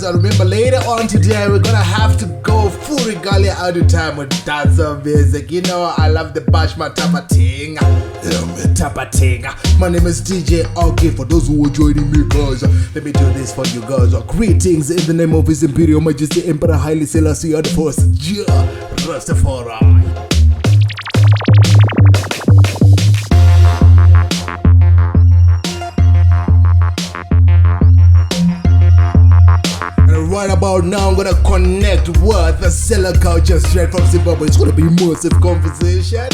I remember later on today we're gonna have to go full regalia all the time with dancer music. You know I love the bashma tapating. My name is DJ Agieh. For those who are joining me, guys, let me do this for you guys. Greetings in the name of His Imperial Majesty Emperor Haile Selassie the First, Rastafari. Right about now, I'm gonna connect with the Cello culture straight from Zimbabwe. It's gonna be massive conversation.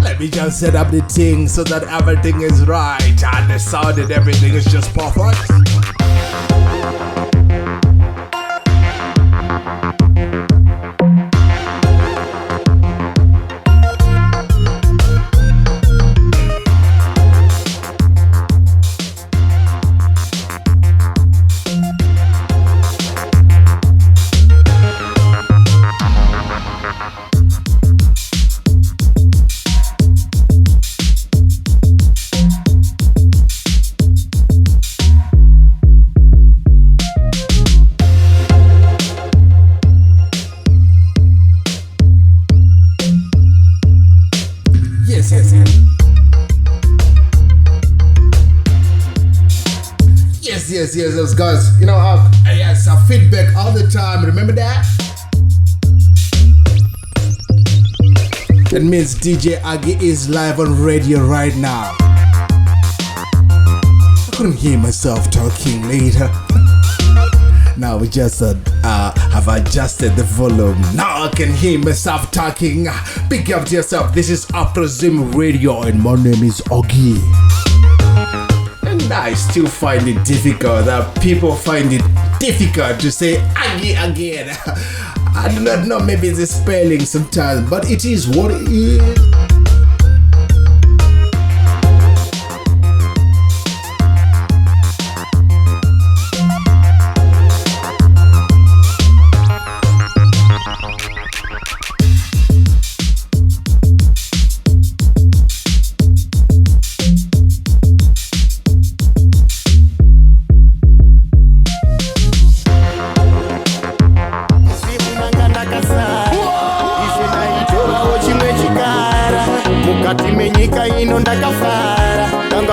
Let me just set up the thing so that everything is right and the sound and everything is just perfect. Yes, guys. You know, yes, feedback all the time. Remember that? That means DJ Agieh is live on radio right now. I couldn't hear myself talking later. Now we just have adjusted the volume. Now I can hear myself talking. Pick up to yourself. This is AfroZim Radio and my name is Agieh. I still find it difficult that people find it difficult to say Agieh again. I do not know, maybe it's a spelling sometimes, but it is what it is.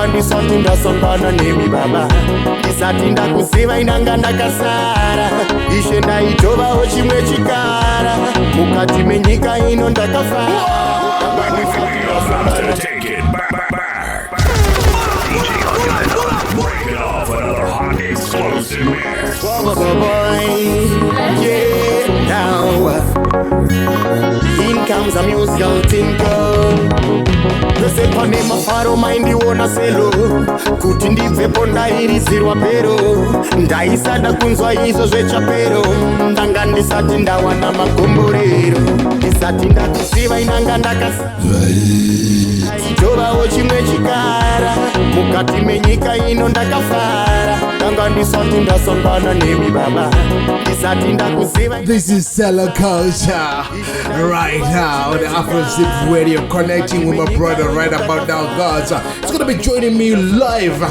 Ndisati ndasongana nemi baba ndisati ndakuziva inanga ndakasara ishe ndaitovawo chimwe chikara mukati menyika ino ndakafara. In comes a musical tinkle. Pese pane mafaro maindiona Cello kuti ndibvepo ndairizirwa pero ndaisada kunzwa izvo zvechapero ndanga ndisati ndawana magomborero ndisati ndakuziva inanga ndakaitovawo chimwe chikara mukati menyika ino ndakafara ndanga ndisati ndasongana nemi baba ndisati ndakuziva. This is Cello culture right now on the AfroZim Radio, connecting with my brother right about now, guys. It's gonna be joining me live.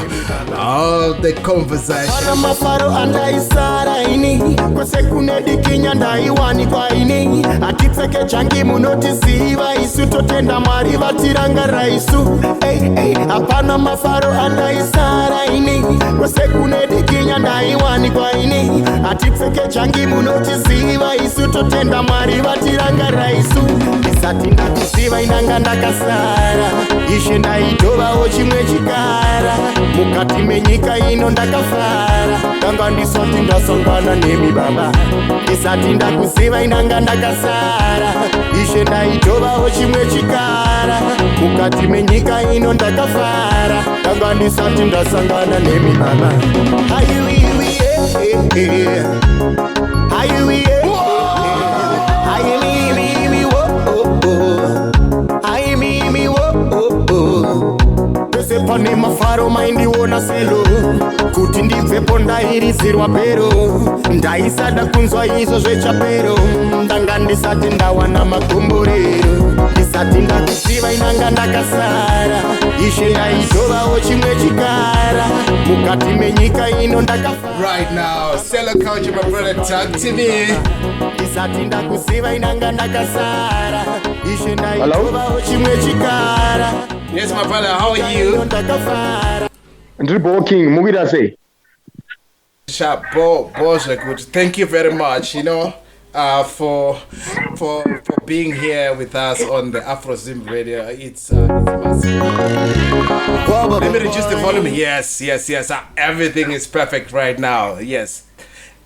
All the conversation. Mafaro andaisara ini kwese kunedikinya ndaiwani kwa ini atipfeke changi munotiziva isu totenda Mwari vatiranga raisu. Apana mafaro andaisara ini kwese kunedikinya ndaiwani kwa ini atipfeke changi munotiziva isu totenda Mwari vatiranga raisu. Isati kuziva inanga ndakasara ishe ndaitovawo chimwe chikara mukati menyika ino ndakafara ndanga ndisati ndasangana nemi baba ndisati ndakuziva inanga ndakasara ishe ndaitovawo chimwe chikara mukati menyika ino ndakafara ndanga ndisati ndasangana nemi baba pese pane mafaro maindiona selo kuti ndibvepo ndairidzirwa pero ndaisada kunzwa izvo zvechapero ndanga ndisati ndawana magomborero ndisati ndakuziva inanga ndakasara ishe ndaitovawo chimwe chikara mukati menyika ino Right now, Cello Culture, my brother, talk to me. ndisati ndakuziva inanga ndakasara ishe ndaitovawo chimwe chikara. Yes, my brother, how are you? Ndribo King, Mugida say. Sharp, Boże, good. Thank you very much, for being here with us on the AfroZim radio. It's massive. Let me reduce the volume. Yes. Everything is perfect right now. Yes.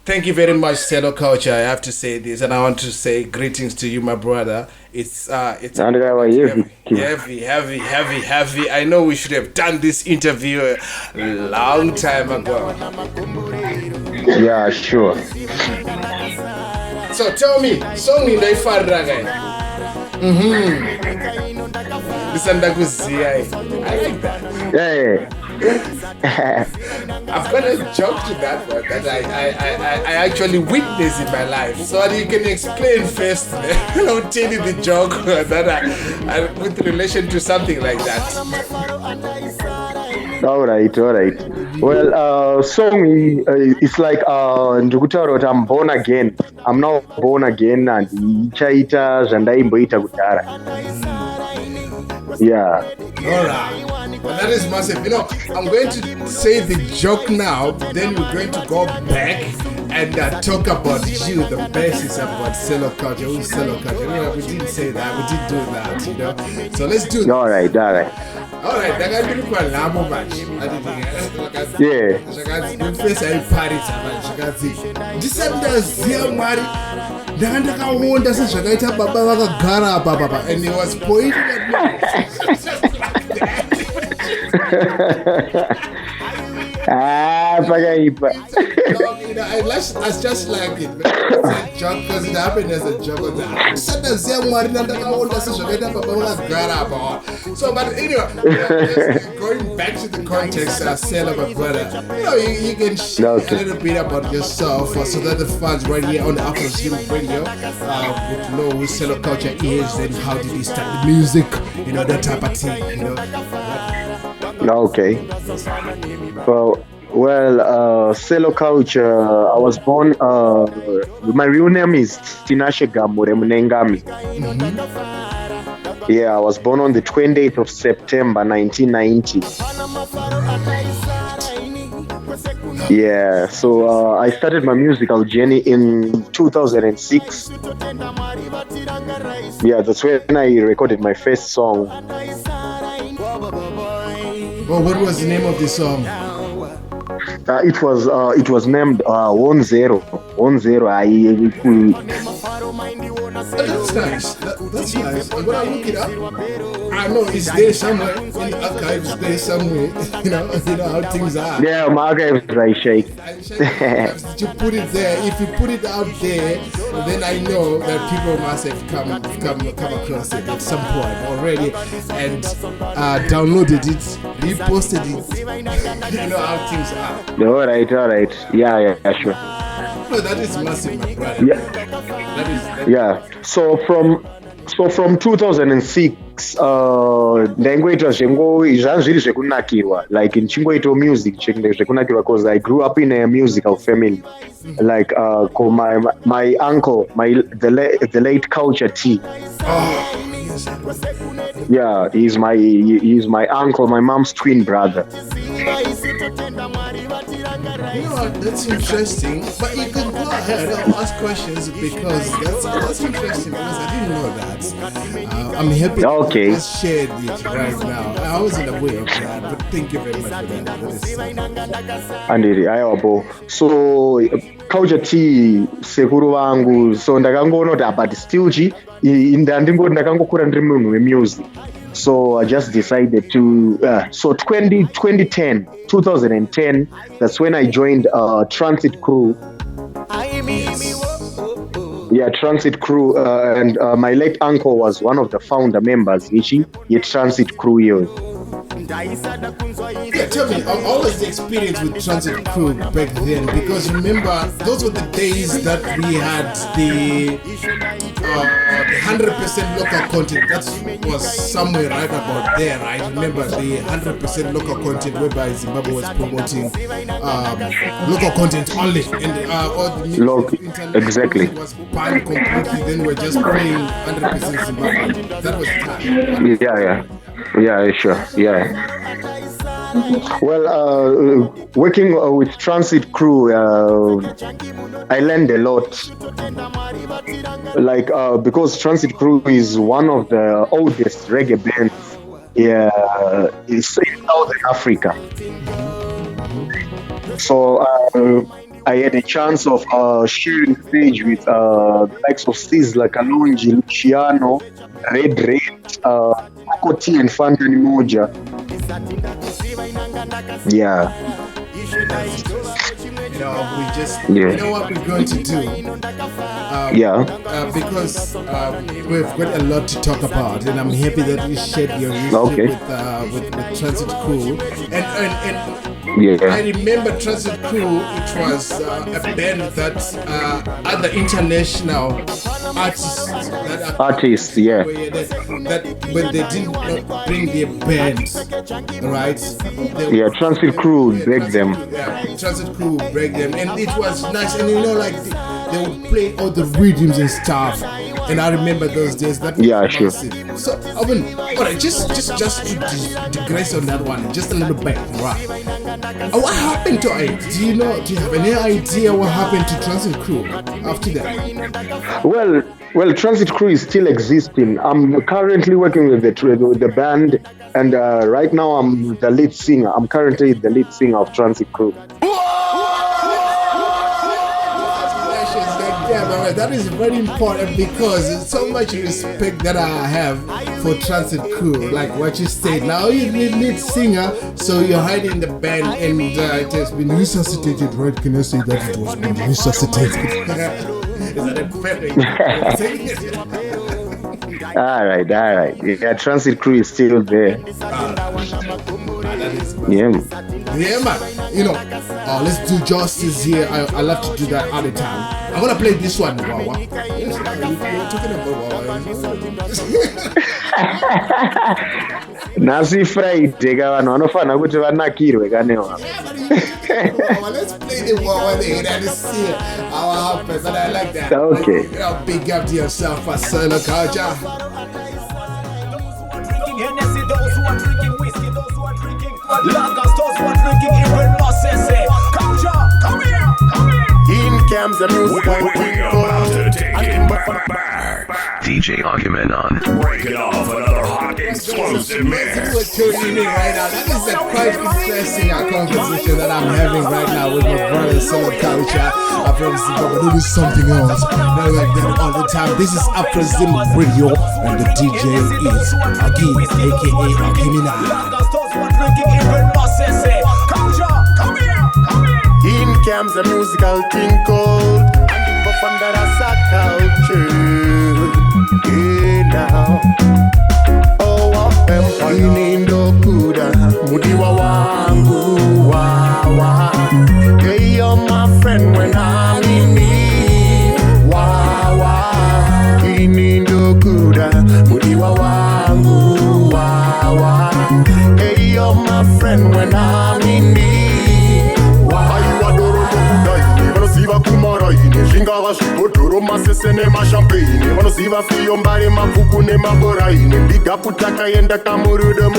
Thank you very much, Cello Culture. I have to say this, and I want to say greetings to you, my brother. It's heavy. I know we should have done this interview a long time ago. Yeah, sure. So tell me, song in the Farraga. Listen, I like that. Yeah. I've got a joke to that one that I actually witnessed in my life. So you can explain first. I'll tell you the joke that I with relation to something like that. All right. Well, song it's like ndikutaura I'm born again. I'm now born again and ichaita zvandaimboita kudhara. Yeah. All right. Well, that is massive. I'm going to say the joke now, then we're going to go back and talk about you, the basis about Cello Culture. Who's Cello Culture? We didn't say that. We didn't do that, So let's do that. All right. All right, that guy didn't quite lamo much. Yeah. First I party and he was pointing at me. Pagaipa. I just like it. It's a joke because it happened as a joke. So, but anyway, going back to the context, Cello, my brother, you can share a little bit about yourself so that the fans right here on the AfroZim radio would know who Cello Culture is and how did he start the music, that type of thing, Okay. Well, Cello Culture, I was born, my real name is Tinashe Gamure Mnengami. Yeah, I was born on the 28th of September, 1990. Yeah, so I started my musical journey in 2006. Yeah, that's when I recorded my first song. Well, what was the name of the song? It was named 10. That's nice. That's nice. I'm gonna look it up. I know it's there somewhere in the archives. There somewhere. You know how things are. Yeah, my archives right, Sheikh. You put it there. If you put it out there, then I know that people must have come across it at some point already and downloaded it, reposted it. You know how things are. All right. Yeah, sure. No, that is massive, my brother. Yeah. Yeah. So from 2006 ndaingoita zviri zvekunakirwa like nchingoita music zvekunakirwa because I grew up in a musical family. Like my uncle, the late Culture T. Yeah, he's my uncle, my mom's twin brother. You know what? That's interesting. But you can go ahead and ask questions because that's interesting because I didn't know that. I'm happy Okay. you just shared it right now. I wasn't aware of that, but thank you very much for that. Andiri ayabo. So culture tea sekuru vangu so ndakangoona kuti apa still ndakangokura ndiri munhu wemusic. So I just decided to, so 2010, that's when I joined Transit Crew. Yeah, Transit Crew, and my late uncle was one of the founder members, Transit Crew here. Yeah, tell me, how was the experience with Transit Crew back then? Because remember, those were the days that we had the 100% local content. That was somewhere right about there, right? Remember the 100% local content whereby Zimbabwe was promoting local content only. And all the exactly. was banned completely. Then we're just playing 100% Zimbabwe. That was the time. Yeah, sure. Yeah. Well, working with Transit Crew, I learned a lot. Like, because Transit Crew is one of the oldest reggae bands in Southern Africa. So I had a chance of sharing stage with the likes of Sizzla, Kalonji, Luciano, Red, Akoti, and Fantani Moja. Yeah. You know what we're going to do? Because we've got a lot to talk about, and I'm happy that you shared your history with Transit Crew. And I remember Transit Crew, it was a band that other international artists that when they didn't bring their band, right? Transit Crew break them. Transit Crew break them, and it was nice. And you know, like they would play all the rhythms and stuff. And I remember those days. That was massive. Sure. So, alright, just to digress on that one, just a little bit, right? What happened to it? Do you have any idea what happened to Transit Crew after that? Well, Transit Crew is still existing. I'm currently working with the band, and right now I'm the lead singer. I'm currently the lead singer of Transit Crew. Yeah, that is very important because there's so much respect that I have for Transit Crew. Like what you said, now you're the lead singer, so you're hiding the band, and it has been resuscitated, right? Can I say that it was been resuscitated? All right. Yeah, Transit Crew is still there. Yeah, man. You know, let's do justice here. I love to do that all the time. I'm gonna play this one, Wawa. You're talking about Wawa. Nasi Friday, vanhu vanofana kuti vanakirwe kanewa. Let's play the Wawa there and see how happens, and I like that. Okay. Big up to yourself for Cello culture. Those who are drinking whiskey, those who are drinking lagers, those who are drinking even Mossese. Culture, come here. In camps the music we're about to take it back. DJ Agieh on. Breaking off another hot explosive mix. We're tuning in right now. That is a quite interesting conversation that I'm having right now with my brother Cello culture. AfroZim, but it is something else. Not like that all the time. This is AfroZim Radio, and the DJ is Agieh, aka Akimina. In camps the musical thing called and in under a culture. Now inindo kuda mudiwa wangu wawa. Hey, you're my friend when I'm in need. Wawa inindo kuda mudiwa wangu wawa. Hey, you're my friend when I'm in need. Wawa vanoziva kumaraine zvingava zvibhodhoro masese nemashampaine vanoziva fiyo mbare mabvuku nemaboraine ndiga kutakaenda kamurudo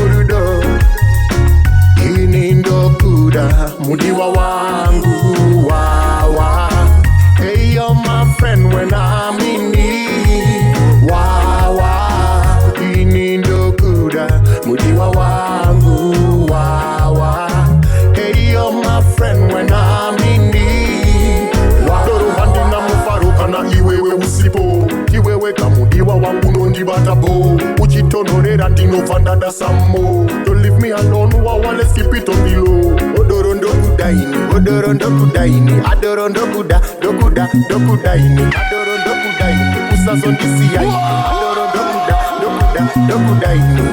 inindo kuda kuda mudiwa wangu wawa. Hey, you're my friend when I'm in need. Wawa, inindo kuda mudiwa wangu wawa. Hey, you're my friend when I'm in need. Doro vandina mufaruka na iwewe usipo. Iwewe kamudiwa wangu nondibatabo. Uchitonorera ndinovandada samo. Don't leave me alone, wawa, let's keep it on the low. Odorondo kudaini, odorondo kudaini. Adorondo dokuda dokudaini. Adorondo kudaini, usazondisiai. Adorondo dokudaini.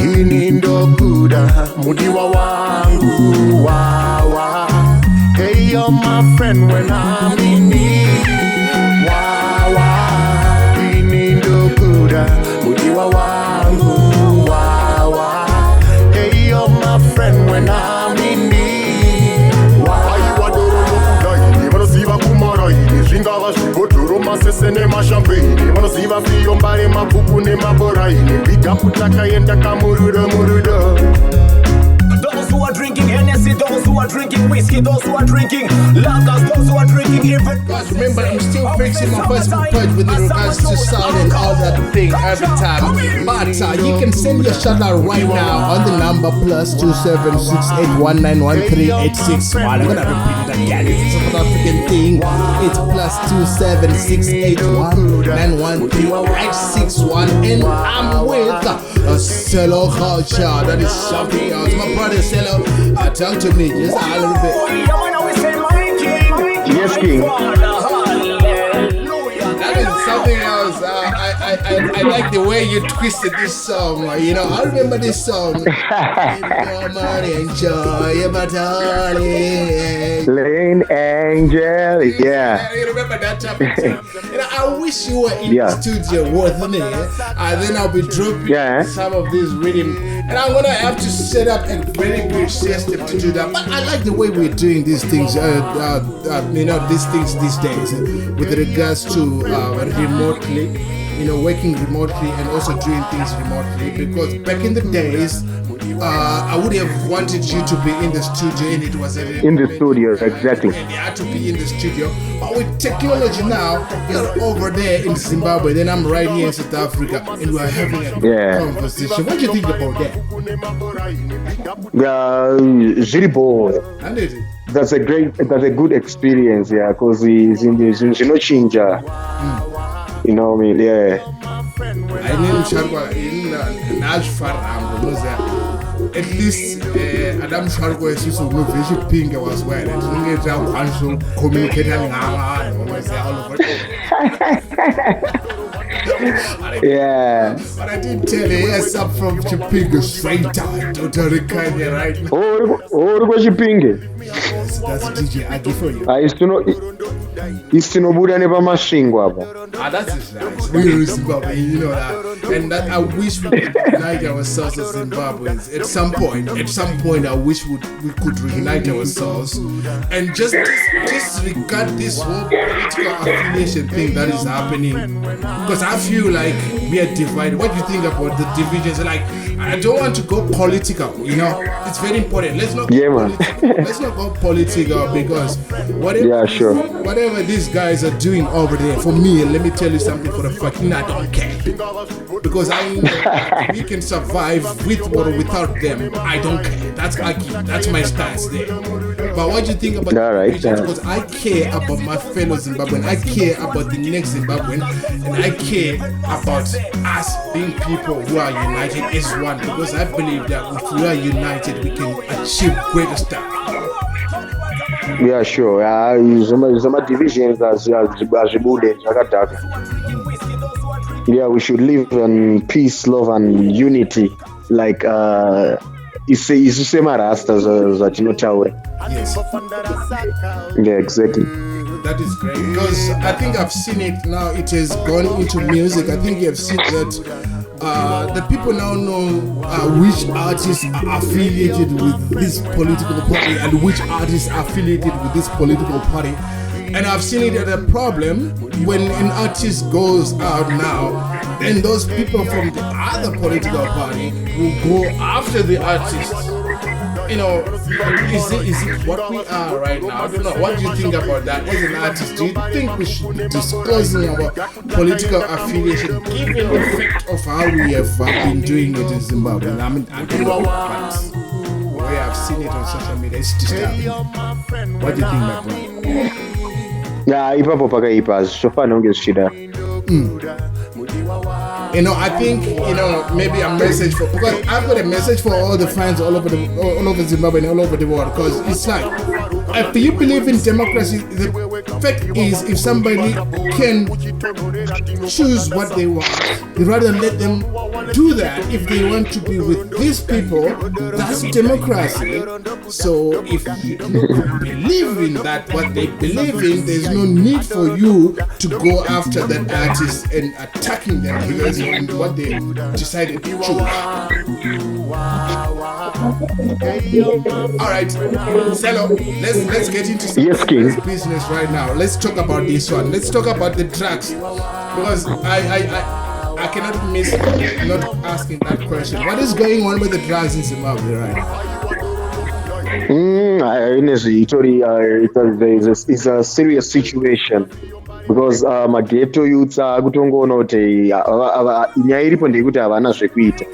Ini ndokuda mudiwa wangu wawa. Hey, you're my friend when I'm in need. Wawa, ini ndokuda mudiwa wangu wawa. Hey, you're my friend when I'm in need. Wawa, adorondo vanosiva kumaraini. Zvingava zvibhodhoro masese nemashampeini. Vanosiva fiyombare mabhuku nemaboraini. Bhigapu takaenda kamurudo. Those who are drinking Hennessy, those who are drinking whiskey, those who are drinking lagers, those who are drinking even. Guys, remember, I'm still fixing my Facebook page with regards to sound and all that thing every time. But you can send your shout out right now on the number +27681913861. I'm gonna repeat it again. It's a South African thing. It's +27681913861. And I'm with a Cello culture. That is something else. My brother Cello, talk to me just a little bit. Yes, King. That is something else. I like the way you twisted this song. You know, I remember this song. Enjoy my darling. Lane Angel, yeah. You remember that type of thing? You know, I wish you were in Yeah. the studio with me. Then I'll be dropping Yeah. some of these rhythm. And I'm gonna have to set up a very good system to do that. But I like the way we're doing these things, you know, these things these days with regards to remotely, you know, working remotely and also doing things remotely. Because back in the days, I would have wanted you to be in the studio, and it was In the studio, exactly. and you had to be in the studio. But with technology now, you're over there in Zimbabwe, then I'm right here in South Africa, and we're having a Yeah. conversation. What do you think about that? Really boy. And it, That's a good experience, yeah, because it's in the Zinochinja. You know what I mean? Yeah. I need to at least Adam Sharko is also no very pink was well. And you get out and so communicate all over. Yeah. But I did tell you, yes, I'm from Chipingo straight down to Torikanya right now. Oh, Chipinge. That's DJ Agieh for you. Isinobuda nepamashingwa apa. That is nice. We're Zimbabwe, you know that. And that I wish we could unite ourselves as Zimbabweans. At some point, I wish we could reunite ourselves and just disregard this whole political affiliation thing that is happening. Because I feel like we are divided. What do you think about the divisions? Like, I don't want to go political, you know. It's very important. Let's not go political because whatever these guys are doing over there, for me, let me tell you something for a fact, I don't care. Because I know we can survive with or without them. I don't care. That's Agieh. That's my stance there. But what do you think about because I care about my fellow Zimbabwean, I care about the next Zimbabwean, and I care about us being people who are united as one. Because I believe that if we are united, we can achieve greater stuff. Yeah, sure. Some divisions as Ajibude, Jagadaka. Yeah, we should live in peace, love, and unity. Like isema rasta za chinotawe. Yes. Yeah, exactly. That is great because I think I've seen it now. It has gone into music. I think you have seen that the people now know which artists are affiliated with this political party and which artists are affiliated with this political party. And I've seen it as a problem when an artist goes out now, then those people from the other political party will go after the artist. you know, is it what we are right now? I don't know. What do you think about that as an artist? Do you think we should be disclosing our political affiliation given the fact of how we have been doing it in Zimbabwe? I mean, I don't know, but the way I've seen it on social media, it's disturbing. What do you think, my brother? Yeah, ipapo pakaipa zvofana kunge zvichida. You know, I think, you know, maybe a message for, because I've got a message for all the fans all over Zimbabwe and all over the world, because it's like, if you believe in democracy, the fact is, if somebody can choose what they want, you rather let them do that. If they want to be with these people, that's democracy. So if you believe in that, what they believe in, there's no need for you to go after that artist and attacking them because of what they decided to choose. All right, Cello, let's get into this business right now. Let's talk about this one. Let's talk about the drugs, because I cannot miss not asking that question. What is going on with the drugs in Zimbabwe right now? It's a serious situation because maghetto youths akutongoona kuti nyaya iripo ndeyekuti havana zvekuita.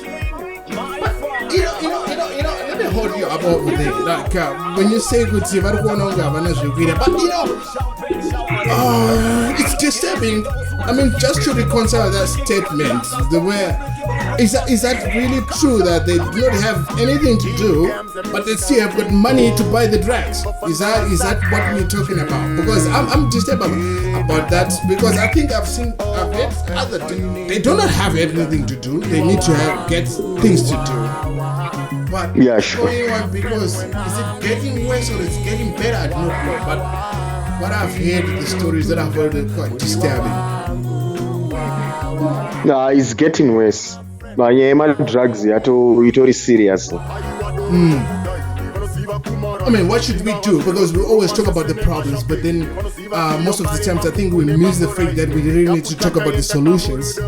Let me hold you up over there. Like, when you say kuti vari kuona kunge havana zvekuita, but you know, it's disturbing. I mean, just to reconcile that statement, the way is that really true that they do not have anything to do, but they still have got money to buy the drugs? Is that what we're talking about? Because I'm disturbed about that, because I think I've heard other they do not have anything to do. They need to get things to do. But yeah, sure. Going on, because is it getting worse or it's getting better? I don't know. But what I've heard, the stories that I've heard, are quite disturbing. No, it's getting worse. Drugs are serious. I mean, what should we do? Because we always talk about the problems, but then most of the times I think we miss the fact that we really need to talk about the solutions.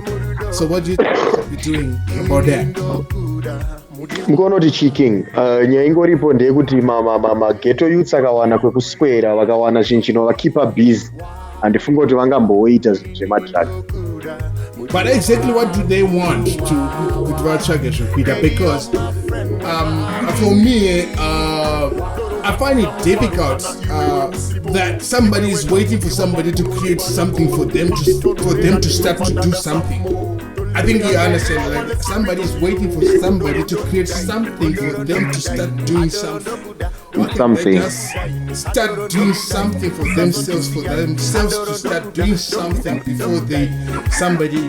So what do you think we should be doing about that? Mukonoti chiking nyaya ingoripo ndeyekuti maghetto youths akawana kwekuswera vakawana chinhu chinovakipa busy handifunga kuti vangamboita zvinhu zvemadrugs. But exactly what do they want to vatsvage zvekuita? Because for me, I find it difficult that somebody is waiting for somebody to create something for them to start to do something. I think you understand, like somebody is waiting for somebody to create something for them to start doing something. They just start doing something for themselves to start doing something before somebody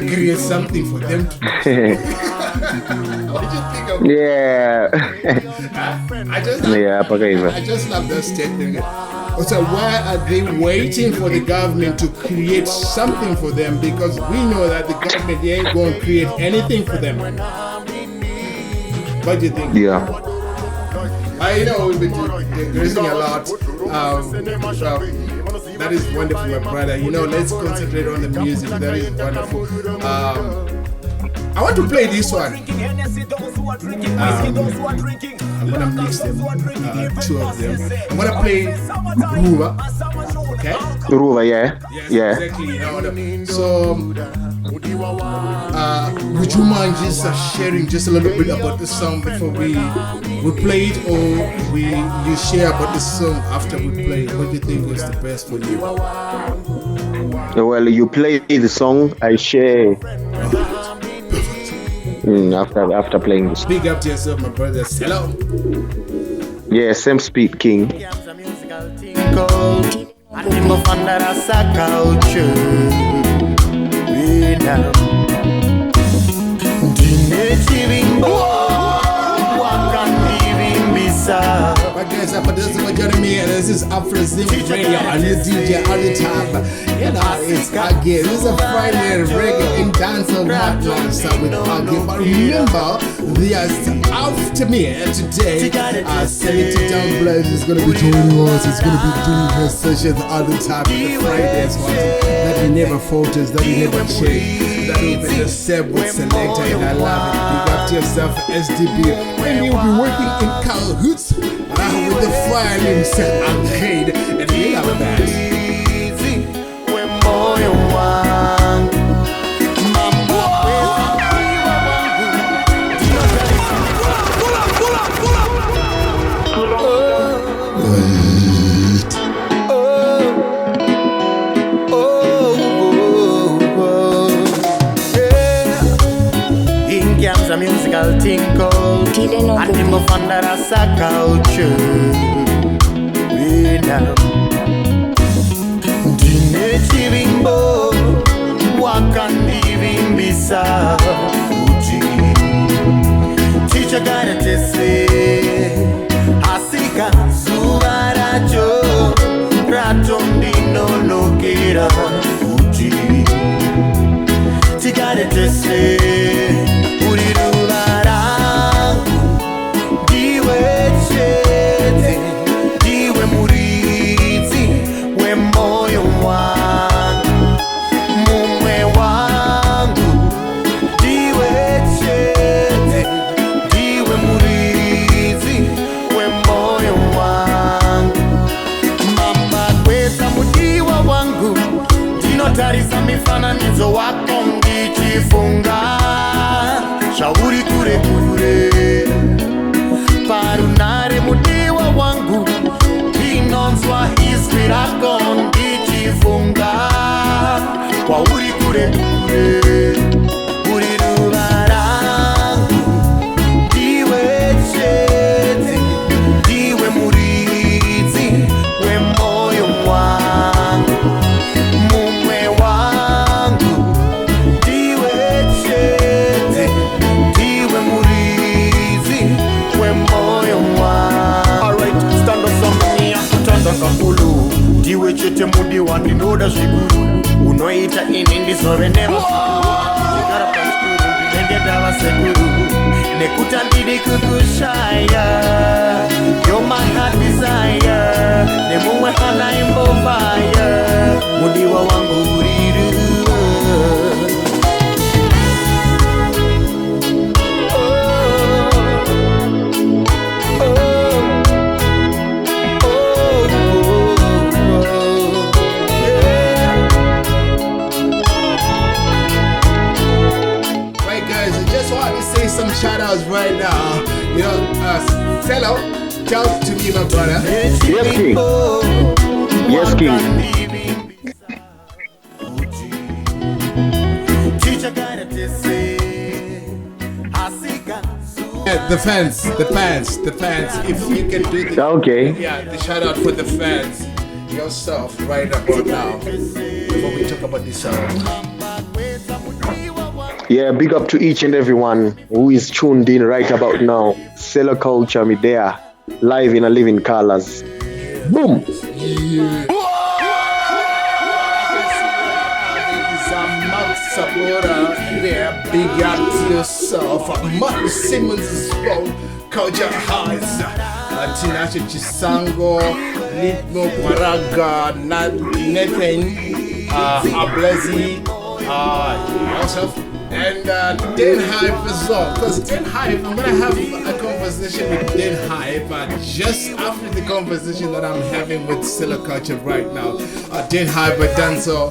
creates something for them to do. What did you think of Yeah. I just love that statement. So why are they waiting for the government to create something for them? Because we know that the government ain't going to create anything for them. What do you think? Yeah. I know we've been digressing a lot. That is wonderful, my brother. You know, let's concentrate on the music. That is wonderful. I want to play this one. I'm gonna mix them, two of them. I'm gonna play Ruva. Okay? Ruva, yeah. Yes, Yeah. exactly. You know, so, would you mind just sharing just a little bit about the song before we play it, or you share about the song after we play it? What do you think is the best for you? Well, you play the song, I share. After playing this. Big up to yourself, my brother. Cello. Yeah, same speed, King. But guys, for those who are joining me, This is AfroZim Radio, and you DJ all the time. You know, it's Agieh. This is a Friday reggae and dancehall hotline with Agieh. But remember, there's after me today. Selected Down Blaze is going to be joining us. He's going to be doing her sessions all the time. The Fridays ones that he never falters, that he never changes, that will be the same with Selector, and I love it. Big up to yourself, SDB. And you'll be working in cahoots with the fire himself, Agieh, and we love that. A musical tinkle and him go find that as a culture. Dine chivimbo wakandivimbisa uji chicha gana tese asika zuva racho rato ndino nokera uji tigane tese tarisa mifananizo wako ngichifunga shauri kure kure parunare mudiwa wangu inonswa history rako ngichifunga kwa uri kure kure uri rubarangu diwe chete diwe murizi we moyo wangu diwe chete mudi wandinoda zvikuru unoita ini ndizove never zigara paskuru ndendedava sekuru nekuta ndidi kukushaya you're my heart desire nemumwe hana imbovaya mudiwa wangu uriru some shout outs right now. You know, Cello, talk to me, my brother. Yes, King. Yes, King. Yeah, the fans. If you can do the okay. Yeah, the shout out for the fans yourself right about now. Before we talk about this song. Yeah, big up to each and everyone who is tuned in right about now. Cello Culture, me there, live in a living colors. Boom! Yeah. Big up to yourself. Mark Simmons as well. Culture Highs. Tinacho Chisango, Litmo Paraga, Nathan, Ablezi, yourself. And Den Hype as well, because Den Hype, I'm gonna have a conversation with Den Hype just after the conversation that I'm having with Cello Culture right now. Den Hype, a dancer,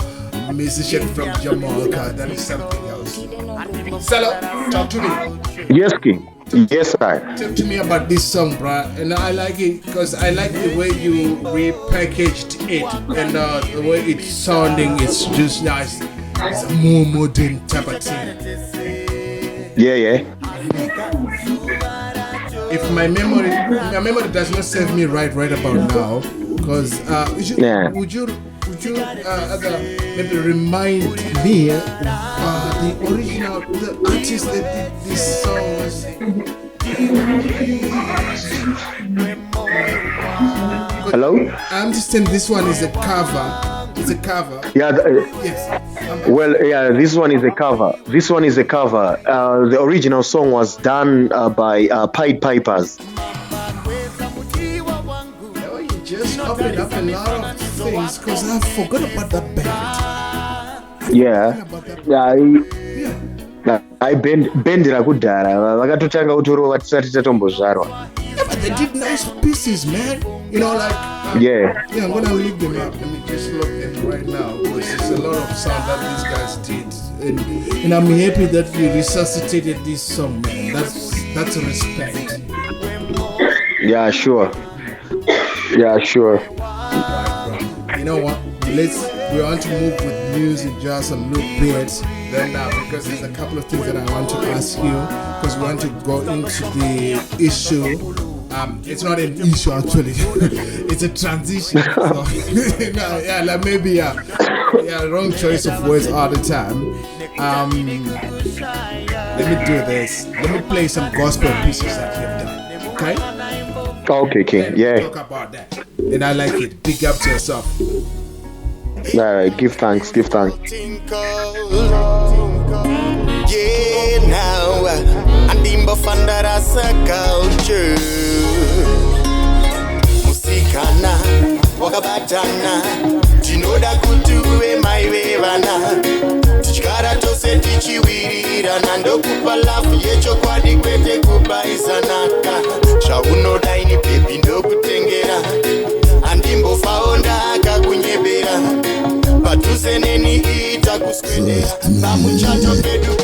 musician from Jamaica, that is something else. Cello, talk to me. Yes, King. Yes, sir. Talk to me about this song, bruh. And I like it because I like the way you repackaged it and the way it's sounding. It's just nice. It's a more modern type of thing. Yeah. If my memory does not serve me right about now, because would you maybe remind me the original, the artist that did this song? Hello? I understand this one is a cover. It's a cover. Yeah. Yes. Well, yeah, this one is a cover. This one is a cover. The original song was done by Pied Pipers. Oh, you just opened up a lot of things because I forgot about that band. Yeah. I bendera kudhara vakatotanga kutorowa vatisati tatombozvarwa. Yeah, but they did nice pieces, man. You know, like Yeah, I'm gonna leave them up. Let me just look them right now because there's a lot of sound that these guys did, and I'm happy that you resuscitated this song, man. That's a respect. yeah, sure. Yeah, sure. You know what? We want to move with music just a little bit. Then because there's a couple of things that I want to ask you because we want to go into the issue. It's not an issue actually. It's a transition. So, yeah, like maybe wrong choice of words all the time. Let me do this. Let me play some gospel pieces that you've done. Okay? Okay, King. Yeah. Talk about that. And I like it. Big up to yourself. All right. Give thanks. Give thanks. Yeah, now andimbo fandarasa culture musikana wakabatana tinoda kuti uve mai vevana tichigara tose tichiwirirana ndokupa lafu yechokwadi kwete kubaizanaka zvaunoda ini bebi ndokutengera andimbofaonda akakunyebera padhuze neni ita kuswedera pamuchato pedu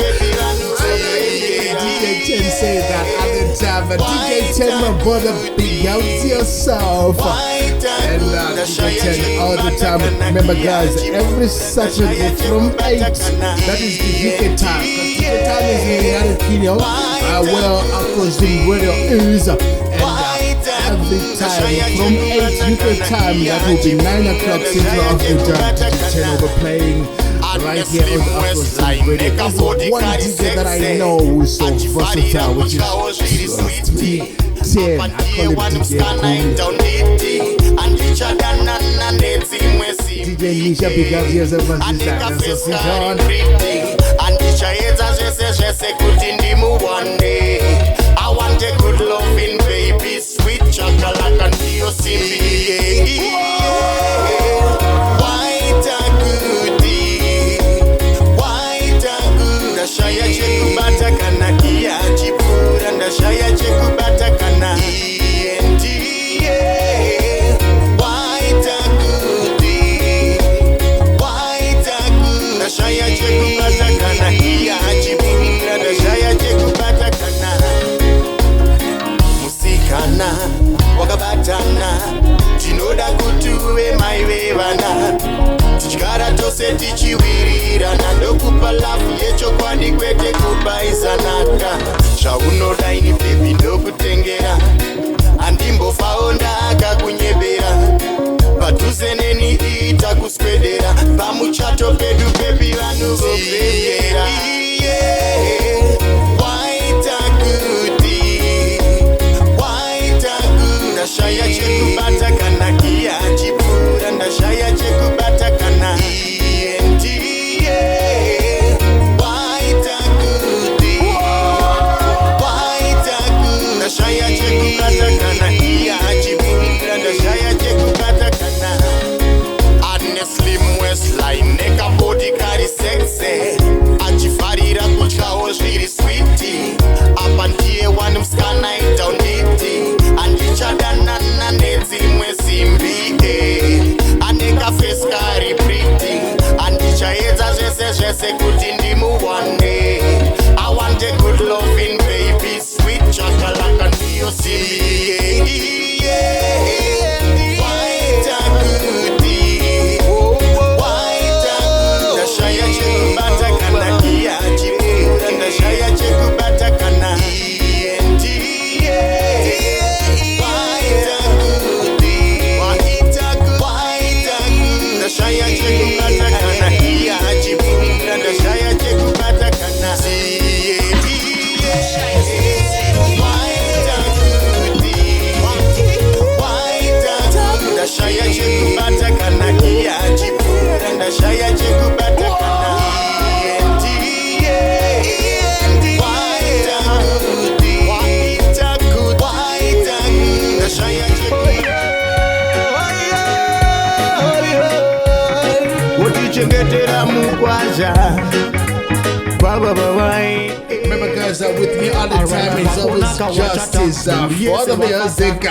DJ Chen say that at the time, but DJ Chen, my brother, big out to yourself. And DJ Chen all the time. Remember, guys, every Saturday from 8, that is the UK time. The UK time is in the United Kingdom, where AfroZim radio is. And every time from 8 UK time, that will be 9 o'clock Central Africa. DJ Chen overplaying. Right here on AfroZim Radio. There's one DJ that I know who's so versatile, which is DJ. I call him DJ DJ Nisha, big up yourself and sister. That's so sit on. I want a good loving baby, sweet chocolate and your simbi. Ndashaya chekubata kana iya chipura ndashaya chekubata kana ndiye waita kuti ndashaya chekubata kana iya chipura ndashaya with me all the time. It's always justice for the music,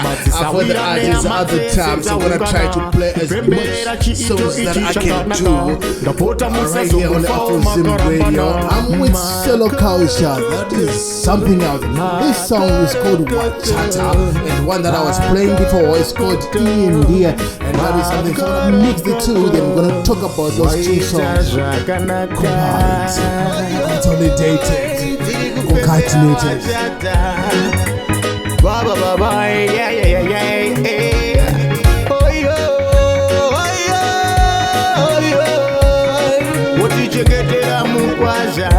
for the artists all the time. So I'm gonna try to play as much songs that I can do right here on the AfroZim radio. I'm with Cello culture. That is something else. This song is called Wachata, and one that I was playing before is called E&D, and that is something. So I'm gonna mix the two. Then we're gonna talk about those two songs combined, consolidated, concatenated. What did you get there, Mukwaja?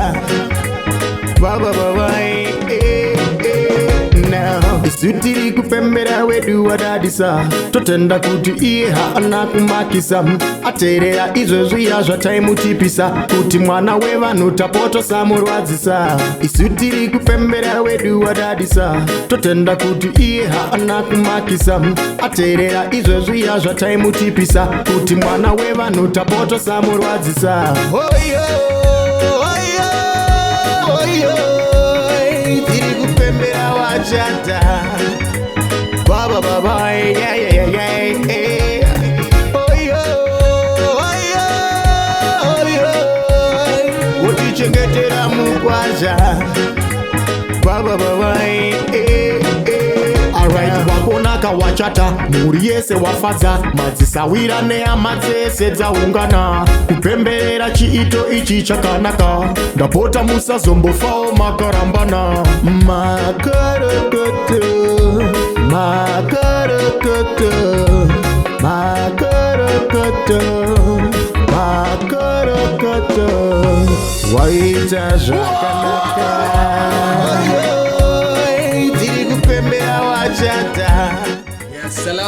Isutiri kupembera wedu wadadisa totenda kuti iye haana kumakisa aterera izvo zviya zvataimutipisa kuti mwana wevanhu tapotosa murwadzisa isutiri kupembera wedu wadadisa totenda kuti iye haana kumakisa aterera izvo zviya zvataimutipisa kuti mwana wevanhu tapotosa murwadzisa oyo oyo oyo tiri kupembera wachata baba baba yeah yeah yeah oyo oyo oyo utichengetera mukwaja baba baba alright wakonaka wachata muri yese wafadza madzisawira nehama dzese dzaungana kupemberera chiito ichi chakanaka ndapota musazombofawo makarambana makarakoto makarakoto makarakoto makarakoto waita zvakanaka tiri kupembera wachata Yes, Cello.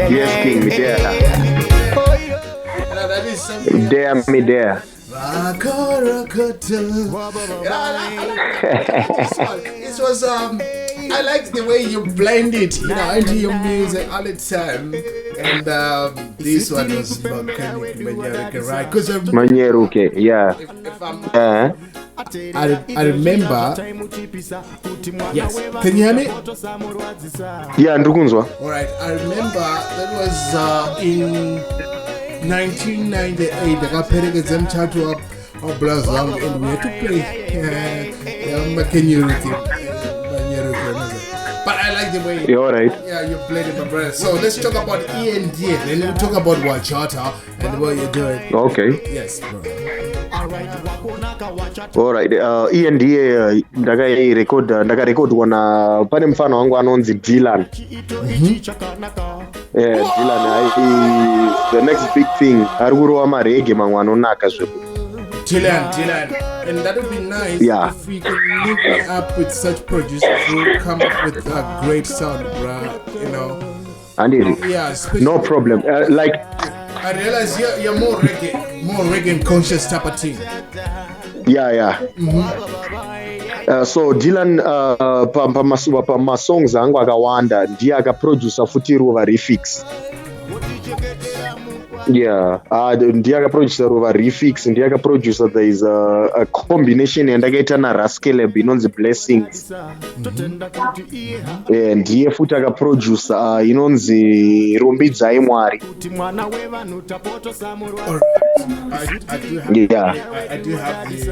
Yes, King, me there. That is something. Me there. This was I liked the way you blend it, into your music all the time. And this one was Mechanic Manyeruke, right? Because Manyeruke, yeah. if I'm I remember. Yes. Can you hear me? Yeah, Ndukunzwa. Alright, I remember that was in 1998. The AfroZim chatu of Blazang, and we had to play but I like the way you're right. Yeah, you played it, my brother. So let's talk about E&D, then we'll talk about Wachata and what you're doing. Okay. Yes, bro. Alright, E&D ndakarecord wana pane mfano wangu anonzi Dylan. Yeah, Dylan the next big thing ari kurova marege mamwe anonaka zveku. Dylan, and that would be nice if we could link up with such producers who come up with a great sound, bro. And yeah, no problem. Like I realize you're more reggae conscious type of thing. Yeah. So Dylan pa songs angu akawanda ndiye akaproducer futi ruva refix. Yeah, ndiye akaproducer ruva refix, ndiye akaproducer there is a combination yandakaita naRascaleb inonzi Blessings. Ndiye futi akaproducer inonzi Rumbidzai Mwari. Yeah. I do have the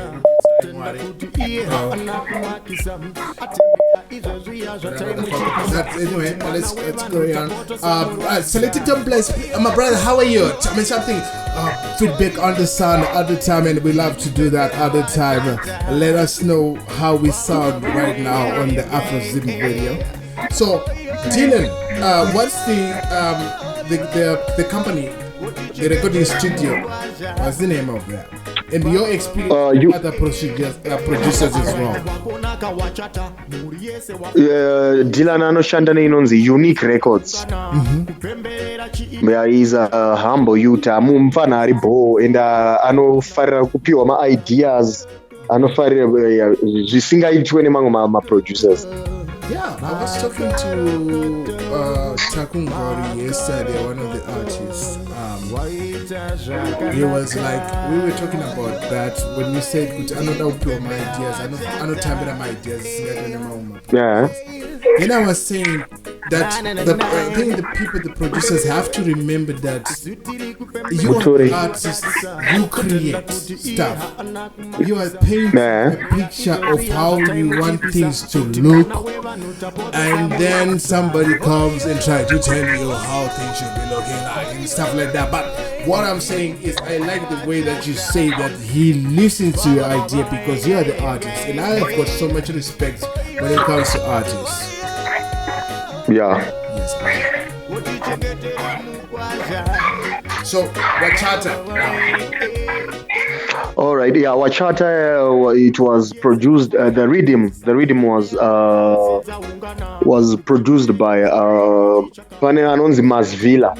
anyway, let's go on. Selected templates. My brother, how are you? Tell me something. Feedback on the sound all the time, and we love to do that all the time. Let us know how we sound right now on the AfroZim radio. So, Dylan, what's the company, the recording studio? What's the name of that? And your experience with other producers as well. Dylan anoshanda neinozi Unique Records. He's a humble youth, mumfana ari bo, and anofarira kupiwa ma-ideas, anofarira zvisingaitwe nemamwe ma-producers. Yeah, I was talking to Takungori yesterday, one of the artists. He was like, we were talking about that when we said, I know my ideas, I know time my ideas. Yeah. Then I was saying that I think the people, the producers have to remember that you are artists, you create stuff. You are painting a picture of how you want things to look, and then somebody comes and tries to tell you how things should be looking like and stuff like that. But what I'm saying is, I like the way that you say that he listens to your idea because you are the artist, and I have got so much respect when it comes to artists. Yeah. Yes, man. So, Wachata. All right. Yeah, Wachata. It was produced. The rhythm was produced by pane anonzi Masvila.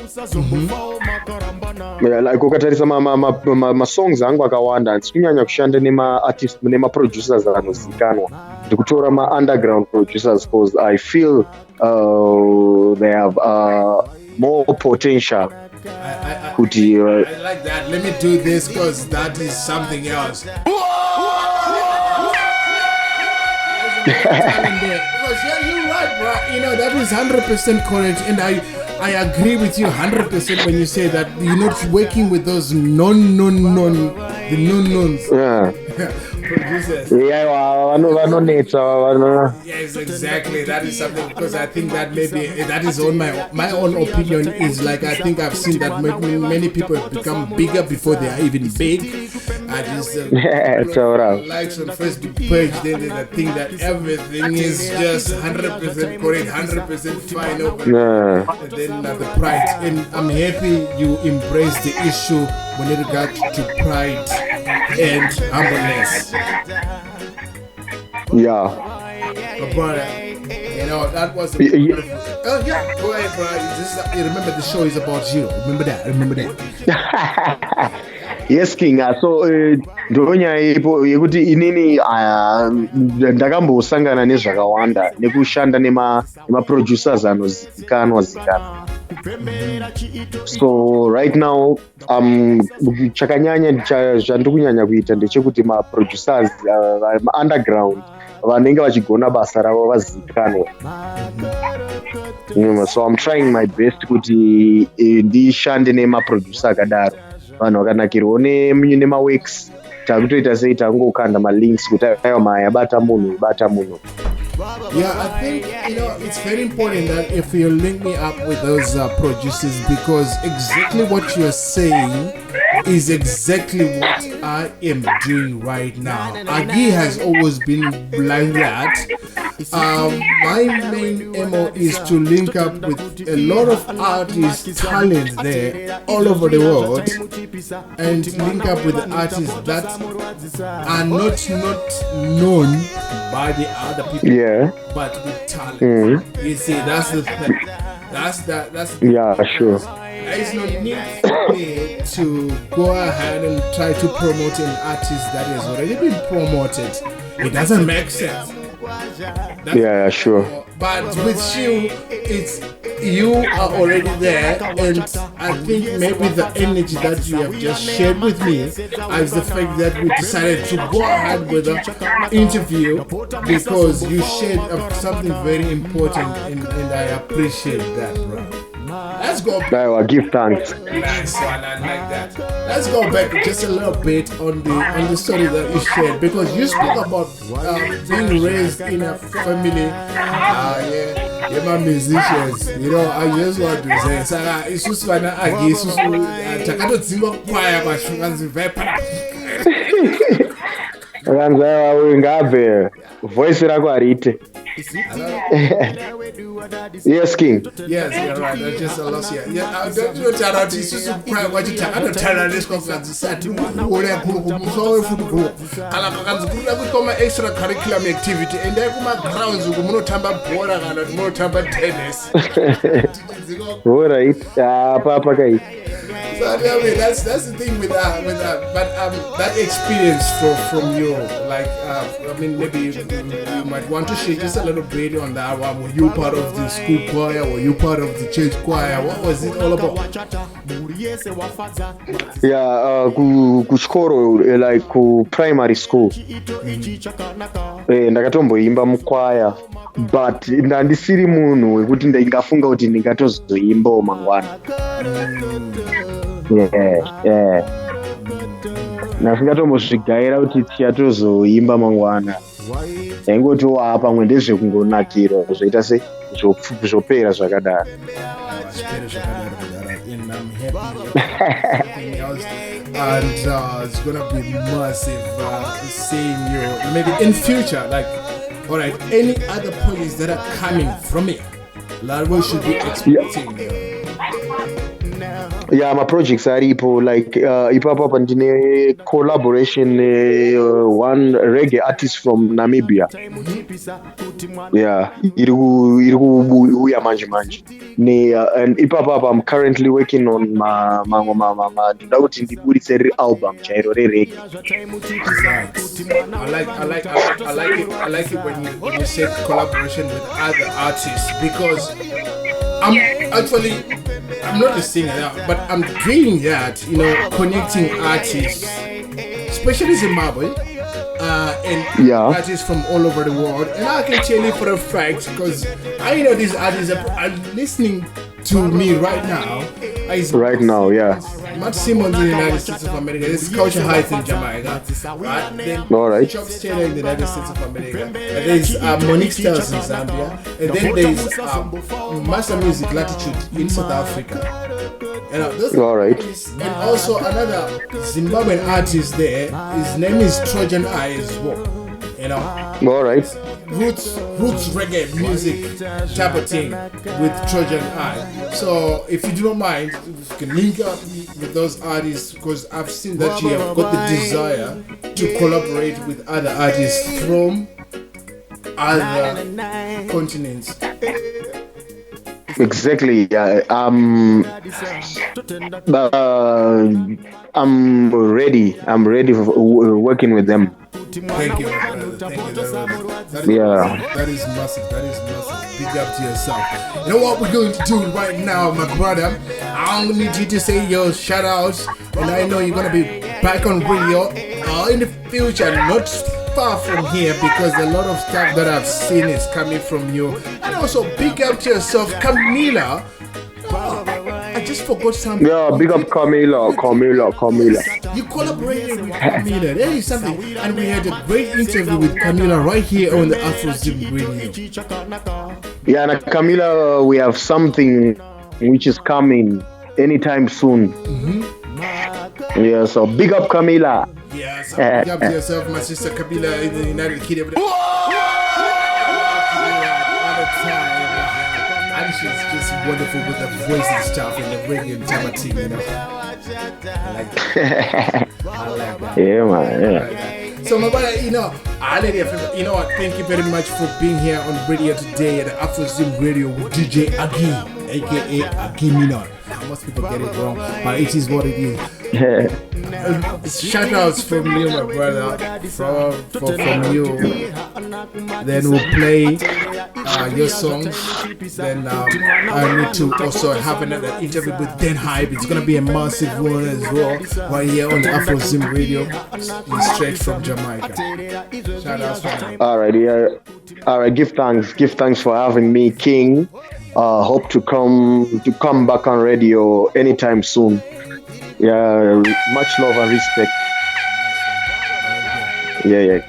Like ukatarisa ma songs angu akawanda ndikunyanya kushanda nema artists nema producers anozikanwa ndikutora ma underground producers because I feel they have more potential. I like that. Let me do this because that is something else. Because you're right, bro. You know, that is 100% correct, and I agree with you 100% when you say that you're not working with those the non-knowns. Yeah. Producers. Yes, exactly. That is something, because I think that maybe that is on my own opinion is like, I think I've seen that many people have become bigger before they are even big. I just likes on Facebook page, then they think that everything is just 100% correct, 100% fine. And then the pride, and I'm happy you embrace the issue when it regards to pride and humbleness. Yeah. But you know, that was a beautiful. Oh yeah, go ahead, bro. You remember the show is about you. Remember that. Yes, King. So ndonya yekuti inini ndakambosangana nezvakawanda nekushanda nema producers anozikanwa. So right now chakanyanya chandikunyanya kuita ndechekuti ma producers ma underground vanenge vachigona basa ravo vazikanwa. So I'm trying my best kuti ndishande nema producer akadaro, vanhu vakanakirwa nema works takutoita sei tangokanda ma links kuti ayo maya bata munhu. Yeah, I think, you know, it's very important that if you link me up with those producers, because exactly what you're saying is exactly what I am doing right now. Agieh has always been like that. My main MO is to link up with a lot of artists, talent there all over the world, and link up with the artists that are not known by the other people. Yeah. But with talent. You see, that's the thing. That's yeah, sure. There is no need for me to go ahead and try to promote an artist that has already been promoted. It doesn't make sense. Yeah, sure. But with you, it's you are already there, and I think maybe the energy that you have just shared with me is the fact that we decided to go ahead with the interview because you shared something very important, and I appreciate that, bro. Let's go back. I give thanks. Nice one, I like that. Let's go back just a little bit on the story that you shared, because you spoke about being raised in a family. My musicians, you know, I just want to say, Sarah, it's just when I guess Takatodzima choir, but she was very voice rako Yes, King. Yes, you're right. That's just a loss here. Yeah, I don't know that it's just quite what you tell. I don't tell this conference. Said, "What I go, so football. Kala kanzi kuda kutoma extracurricular activity. And then kuma grounds muno tamba bola kana muno tamba tennis." All right. Papa kai. But I mean, that's the thing with that. But that experience from you, like, I mean, maybe you might want to share just a little bit on that one. Were you part of the school choir? Were you part of the church choir? What was it all about? Yeah, kuchikoro, like primary school. Ndakatomboimba mukwaya, but ndandisiri munhu wekuti ndingafunga kuti ndingatozoimbawo mangwana. Ndasingatombozvigaira kuti tichatozoimba mangwana. Ndaingoti pamwe ndezvekungonakira zvoita se zvopera zvakadaro. And it's gonna be massive seeing you maybe in future, like, all right, any other projects that are coming from it, like we should be expecting. Yeah, my projects aripo, like ipapa ndine collaboration one reggae artist from Namibia. Yeah, iri kuuya manje. And ipapa I'm currently working on ndoda kuti ndiburitse album chairo reggae. I like it when you say collaboration with other artists, because I'm not a singer, but I'm doing that, connecting artists, especially Zimbabwe, and artists from all over the world. And I can tell you for a fact, because I know these artists are listening to me right now. Matt Simmons in the United States of America. This is Culture Heights in Jamaica. Then all right. Chop Taylor in the United States of America. And there's Monique Styles in Zambia. And then there's Master Music Latitude in South Africa. All right. And also another Zimbabwean artist there. His name is Trojan Eye as well. All right. Roots reggae music type of thing with Trojan Eye. So if you do not mind, you can link up with those artists, because I've seen that you have got the desire to collaborate with other artists from other continents. Exactly. Yeah. I'm ready. I'm ready for working with them. Thank you, brother. Thank you. That is massive. Big up to yourself. You know what we're going to do right now, my brother? I'm gonna need you to say your shout outs, and I know you're gonna be back on radio in the future, not far from here, because a lot of stuff that I've seen is coming from you. And also big up to yourself, Camila. I just forgot something. Yeah, big up Camila. You collaborated with Camila. There is something. And we had a great interview with Camila right here on the AfroZim radio. Yeah, and Camila, we have something which is coming anytime soon. Yeah, so big up Camila. Yeah, so big up to yourself, my sister Camila in the United Kingdom. And she's just wonderful with the voice and stuff and the reggae and tamating, I like that. Yeah, man. Yeah. So, my brother, what? Thank you very much for being here on radio today at the AfroZim Radio with DJ Agieh, aka Agieh. Most people get it wrong, but it is what it is. Shout outs from you, my brother, from you. Then we'll play your songs. Then I need to also have another interview with Den Hype. It's gonna be a massive one as well, right here on the AfroZim Radio, straight from Jamaica. Shout outs from you. Alright, give thanks for having me, King. Hope to come back on radio anytime soon. Yeah, much love and respect. Yeah.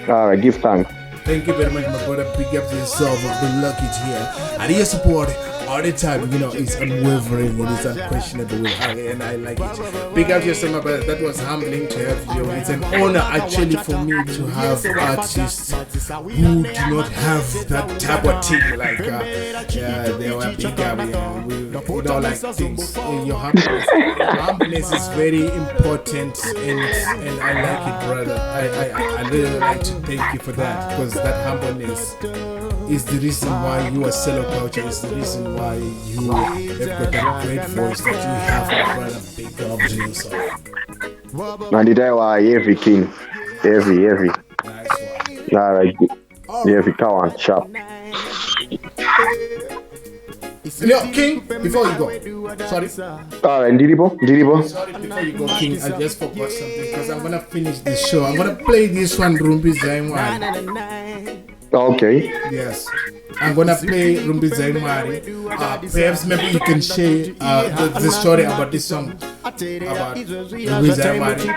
Alright, give thanks. Thank you very much, my brother. Big up to yourself. I've been lucky to hear. And your support all the time, it's unwavering, it is unquestionable, and I like it. Big up to yourself, my brother. That was humbling to have you. It's an honor actually for me to have artists who do not have that type of thing. Like, they were big up. We don't like things. Your humbleness is very important, and I like it, brother. I really like to thank you for that, because that humbleness is the reason why you are Cello culture, is the reason why you have got that great voice that you have, brother. Big up to yourself. Manditaiwa heavy king. Heavy. Nice one. Alright. Heavy, come on, sharp. Yo, King, before you go, sorry. Alright, Ndiribo. Sorry, before you go, King, I just forgot something because I'm gonna finish this show. I'm gonna play this one, Rumbi Zaimwari. Okay. Yes, I'm gonna play Rumbi Zaimwari. Perhaps maybe you can share the story about this song about Rumbi Zaimwari.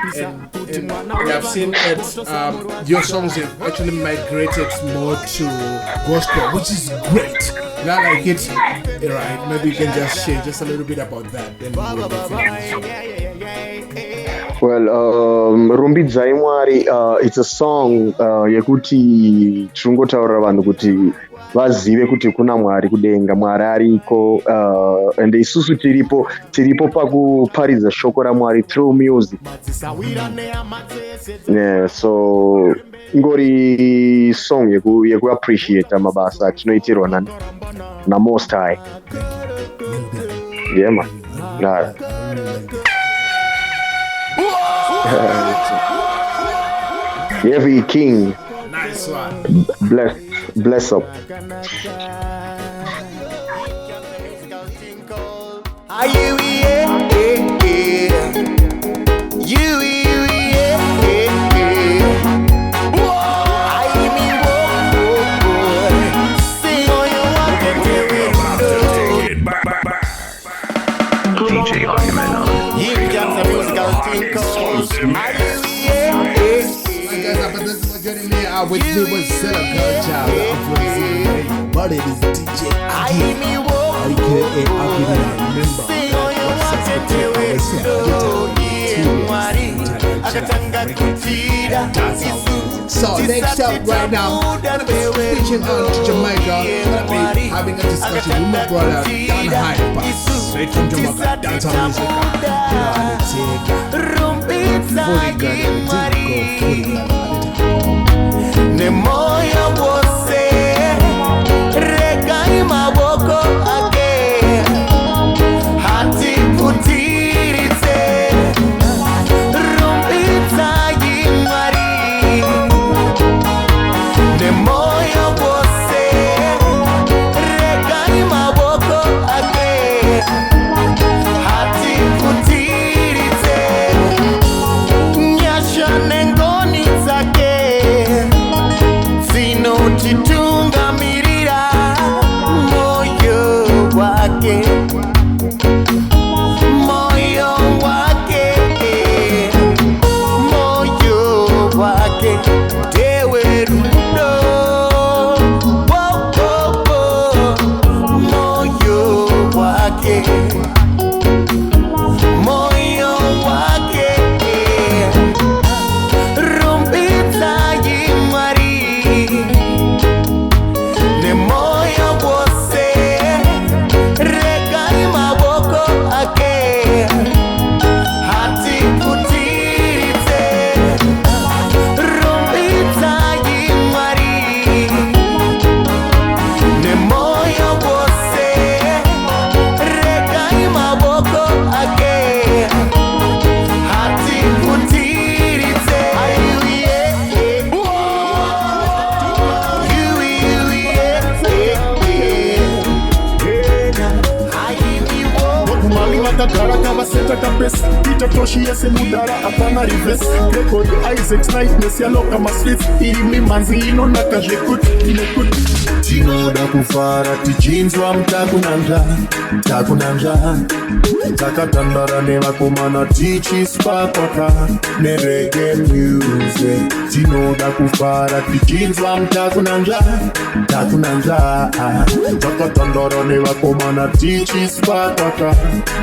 And we have seen that your songs have actually migrated more to gospel, which is great. Not like it, right? Maybe you can just share just a little bit about that. Then we'll Well, Rumbi Zaimwari, it's a song yekuti tinongotaurira vanhu kuti vazive kuti kuna Mwari kudenga, Mwari ariko, and isusu tiripo pakuparidza shoko raMwari through music. Yeah, so ngori song yeku appreciate mabasa atinoitirwa na Most High. Yeah, man. Nah. Heavy king. Nice one. Bless up. DJ Agieh on. With me was Cello, AfroZim, but it is DJ Agieh, aka Agieh. So next up right now, switching on to Jamaica, gonna be having a discussion with my brother Don Hyper, straight from Jamaica, downtown music. Nemoya wose regai maboko ake hati kutiritse rumbitsa yimari. Nemoya wose regai maboko ake hati kutiritse nyasha nengoni zake titungamirira moyo wake dewe rudo moyo wake rumbitsa yimwari. Nemoya wose regai maboko ake hati kutiritse rumbitsa yimwari. Nemoya wose regai maboko ake hati kutiritse. Gara kava seta kapes Ita toshi yese mudara apana reverse Record Isaac's nightness ya loka ma streets Iri manzi ino naka jekut inekut Tinoda kufara tichinzwa mtakunanja Takatandara neva kumana tichispa kwaka Nerege music Tinoda kufara tichinzwa mtakunanja Takatandara neva kumana tichispa kwaka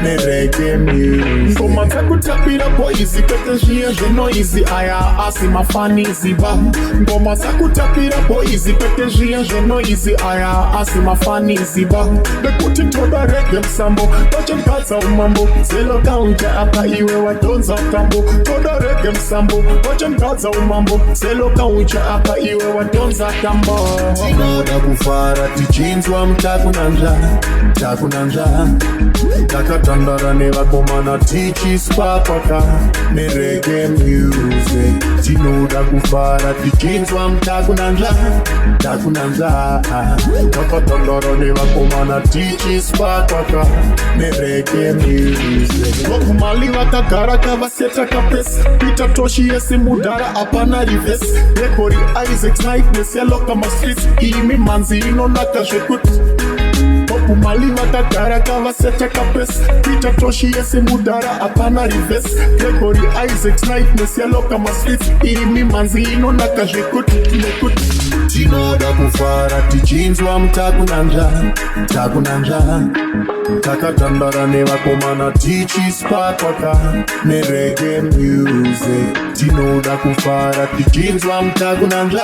Nerege music Ngoma zakutapira boizi kwete zviye zvinoizi aya asi mafanizi ba Ngoma zakutapira boizi kwete zviye zvinoizi easy aya asima fanisi ba bekuti toda reggae msambo wachenkaza umambo Cello kaunja apa iwe watonza tambo toda reggae msambo wachenkaza umambo Cello kaunja apa iwe watonza tambo tinoda kufara tichinzwa mtakunanja takatandara nevakomana tichispapaka nereggae music tinoda kufara tichinzwa mtakunanja takatandara nevakomana tichispapaka nereggae music vokumali vakagara kavaseta kapesi Peter Toshi yese mudhara apana rives rekori Isaac Nightness yaloka mastreets imi manzi inonaka zvekuti vokumali vakagara kavaseta kapesi Peter Toshi yese mudhara apana rives rekori Isaac Nightness yaloka mastreets imi manzi inonaka zvekuti nekuti tinoda kufara tichinzwa mtakunanja takatandara nevakomana tichispapaka nereggae music tinoda kufara tichinzwa mtakunanja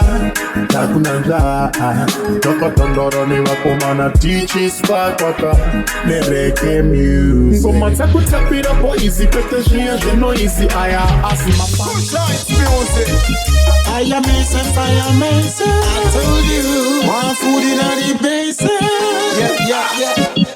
takatandara nevakomana tichispapaka nereggae music ngoma dzakutapirapo izi kwete zviya zvenoizi aya Fire Mason, I told you, more food in the basin. Yeah.